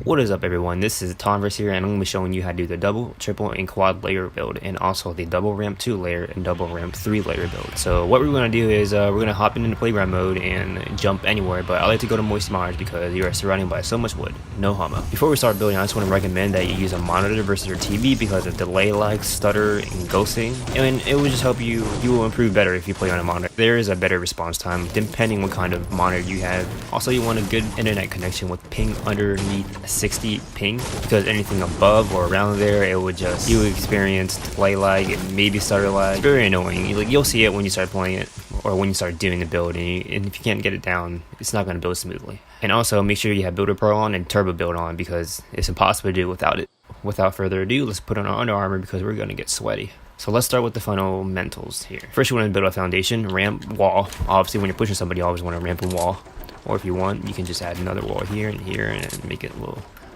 What is up everyone, this is Tonverse here and I'm going to be showing you how to do the double, triple, and quad layer build, and also the double ramp 2 layer and double ramp 3 layer build. So what we're going to do is we're going to hop into playground mode and jump anywhere, but I like to go to moist mars because you are surrounded by so much wood, no homo. Before we start building, I just want to recommend that you use a monitor versus your TV because of delay lag, stutter, and ghosting, and it will just help you will improve better if you play on a monitor. There is a better response time depending what kind of monitor you have. Also, you want a good internet connection with ping underneath 60 ping, because anything above or around there, it would just, you experience delay lag and maybe stutter lag. It's very annoying. You'll see it when you start playing it or when you start doing the build, and if you can't get it down, it's not going to build smoothly. And also make sure you have Builder Pro on and Turbo Build on because it's impossible to do without it. Without further ado, let's put on our Under Armour because we're going to get sweaty. So let's start with the fundamentals here. First, you want to build a foundation, ramp, wall. Obviously, when you're pushing somebody, you always want to ramp a wall. Or if you want, you can just add another wall here and make it a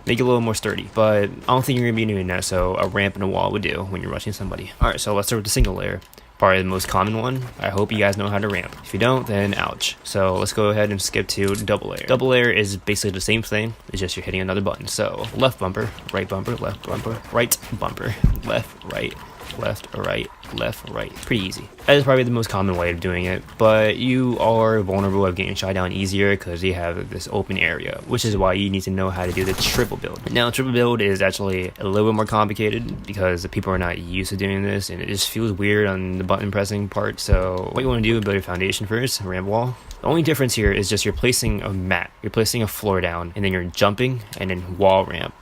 little more sturdy. But I don't think you're gonna be doing that, so a ramp and a wall would do when you're rushing somebody. Alright, so let's start with the single layer. Probably the most common one. I hope you guys know how to ramp. If you don't, then ouch. So let's go ahead and skip to double layer. Double layer is basically the same thing, it's just you're hitting another button. So left bumper, right bumper, left bumper, right bumper, left, right, left, right, left, right. Pretty easy. That is probably the most common way of doing it, but you are vulnerable of getting shot down easier because you have this open area, which is why you need to know how to do the triple build. Now, triple build is actually a little bit more complicated because the people are not used to doing this, and it just feels weird on the button pressing part. So what you want to do is build your foundation first, ramp wall. The only difference here is just you're placing a mat, you're placing a floor down, and then you're jumping, and then wall ramp,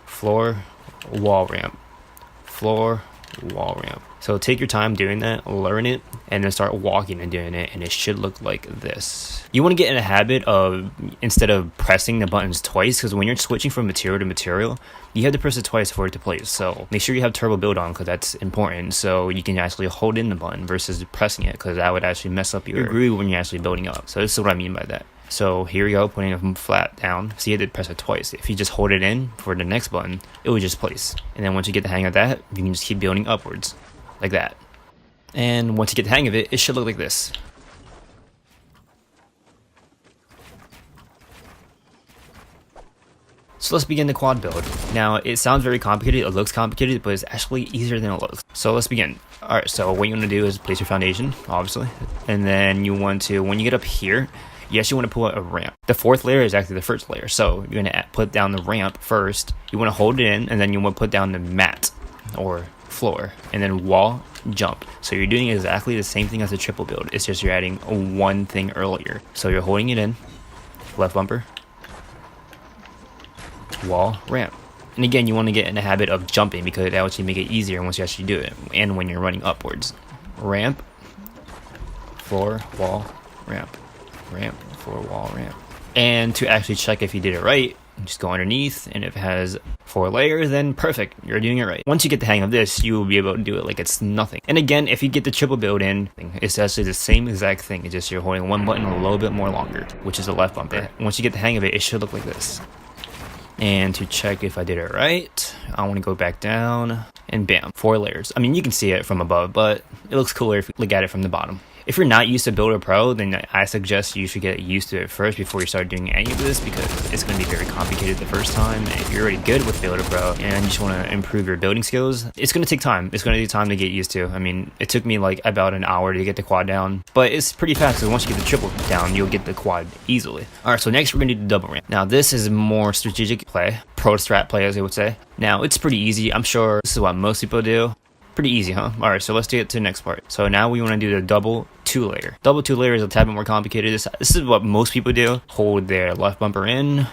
floor, wall ramp, floor, wall ramp. So take your time doing that, learn it, and then start walking and doing it, and it should look like this. You want to get in a habit of, instead of pressing the buttons twice, because when you're switching from material to material, you have to press it twice for it to place. So make sure you have turbo build on because that's important, so you can actually hold in the button versus pressing it, because that would actually mess up your groove when you're actually building up. So this is what I mean by that. So here we go, putting it flat down. So you had to press it twice. If you just hold it in for the next button, it would just place. And then once you get the hang of that, you can just keep building upwards, like that. And once you get the hang of it, it should look like this. So let's begin the quad build. Now, it sounds very complicated, it looks complicated, but it's actually easier than it looks. So let's begin. Alright, so what you want to do is place your foundation, obviously. And then you want to, when you get up here, you actually want to pull out a ramp. The fourth layer is actually the first layer. So you're going to put down the ramp first. You want to hold it in, and then you want to put down the mat or floor, and then wall, jump. So you're doing exactly the same thing as a triple build. It's just you're adding one thing earlier. So you're holding it in, left bumper, wall, ramp. And again, you want to get in the habit of jumping because that will actually make it easier once you actually do it, and when you're running upwards. Ramp, floor, wall, ramp. Ramp, floor, wall, ramp. And to actually check if you did it right, just go underneath, and if it has 4 layers, then perfect, you're doing it right. Once you get the hang of this, you will be able to do it like it's nothing. And again, if you get the triple build in, it's actually the same exact thing. It's just you're holding one button a little bit more longer, which is the left bumper. Once you get the hang of it, it should look like this. And to check if I did it right, I want to go back down, and bam, 4 layers. I mean, you can see it from above, but it looks cooler if you look at it from the bottom. If you're not used to Builder Pro, then I suggest you should get used to it first before you start doing any of this, because it's going to be very complicated the first time. And if you're already good with Builder Pro and you just want to improve your building skills, it's going to take time. It's going to take time to get used to. I mean, it took me like about an hour to get the quad down, but it's pretty fast because once you get the triple down, you'll get the quad easily. Alright, so next we're going to do the double ramp. Now this is more strategic play, pro strat play as they would say. Now it's pretty easy. I'm sure this is what most people do. Pretty easy, huh? Alright, so let's get to the next part. So now we want to do the double 2 layer. Double 2 layer is a tad bit more complicated. This is what most people do. Hold their left bumper in,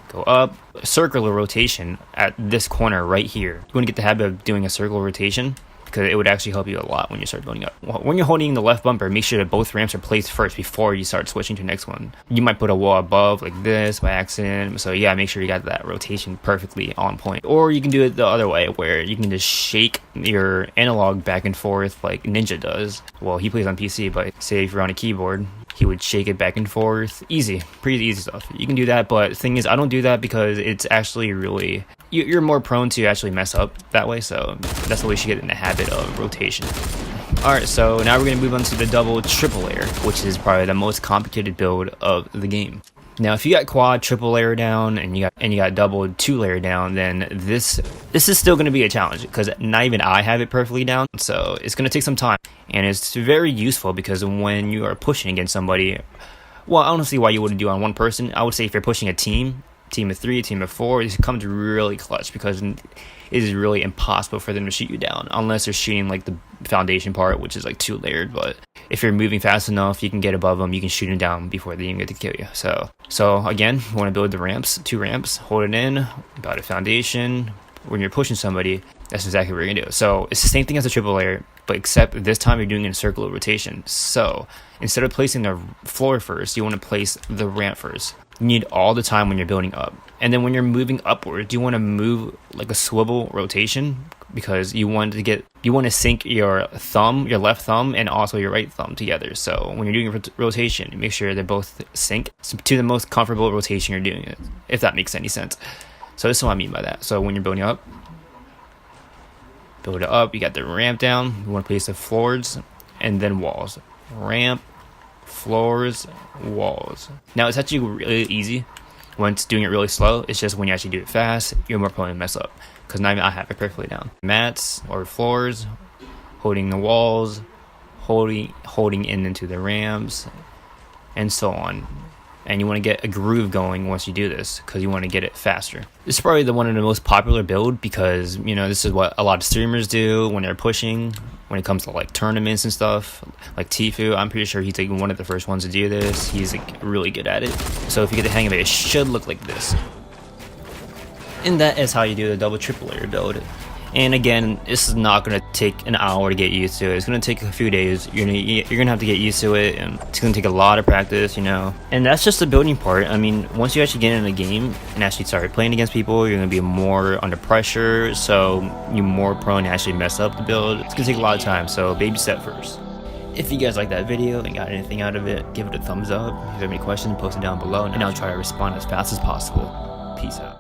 go up, circular rotation at this corner right here. You want to get the habit of doing a circle rotation because it would actually help you a lot when you start building up. When you're holding the left bumper, make sure that both ramps are placed first before you start switching to the next one. You might put a wall above like this by accident, so yeah, make sure you got that rotation perfectly on point. Or you can do it the other way, where you can just shake your analog back and forth like Ninja does. Well, he plays on PC, but say if you're on a keyboard, he would shake it back and forth. Easy, pretty easy stuff. You can do that, but the thing is, I don't do that because it's actually really, you're more prone to actually mess up that way, so that's the way you should get in the habit of rotation. Alright, so now we're going to move on to the double triple layer, which is probably the most complicated build of the game. Now, if you got quad, triple layer down, and you got double, 2-layer down, then this is still going to be a challenge because not even I have it perfectly down. So it's going to take some time, and it's very useful because when you are pushing against somebody, well, I don't see why you wouldn't do it on one person. I would say if you're pushing a team of 3, team of 4, it comes really clutch because it is really impossible for them to shoot you down unless they're shooting like the foundation part, which is like 2-layered. But if you're moving fast enough, you can get above them, you can shoot them down before they even get to kill you. So again, you want to build the ramps, 2 ramps, hold it in, about a foundation. When you're pushing somebody, that's exactly what you're gonna do. So it's the same thing as a triple layer, but except this time you're doing it in circular rotation. So instead of placing the floor first, you want to place the ramp first. You need all the time when you're building up. And then when you're moving upwards, you want to move like a swivel rotation because you want to sync your left thumb and also your right thumb together. So when you're doing a rotation, make sure they both sync to the most comfortable rotation you're doing it, if that makes any sense. So this is what I mean by that. So when you're building up, build it up, you got the ramp down, you want to place the floors and then walls. Ramp, floors, walls. Now it's actually really easy when it's doing it really slow. It's just when you actually do it fast, you're more prone to mess up because now I have it perfectly down. Mats or floors, holding the walls, holding in into the ramps, and so on. And you want to get a groove going once you do this because you want to get it faster. This is probably one of the most popular build because, you know, this is what a lot of streamers do when they're pushing, when it comes to like tournaments and stuff. Like Tifu, I'm pretty sure he's like one of the first ones to do this. He's like really good at it. So if you get the hang of it, it should look like this. And that is how you do the double triple layer build. And again, this is not going to take an hour to get used to it. It's going to take a few days. You're gonna have to get used to it, and it's going to take a lot of practice, you know. And that's just the building part. I mean, once you actually get in the game and actually start playing against people, you're going to be more under pressure, so you're more prone to actually mess up the build. It's going to take a lot of time, so baby step first. If you guys like that video and got anything out of it, give it a thumbs up. If you have any questions, post it down below, and I'll try to respond as fast as possible. Peace out.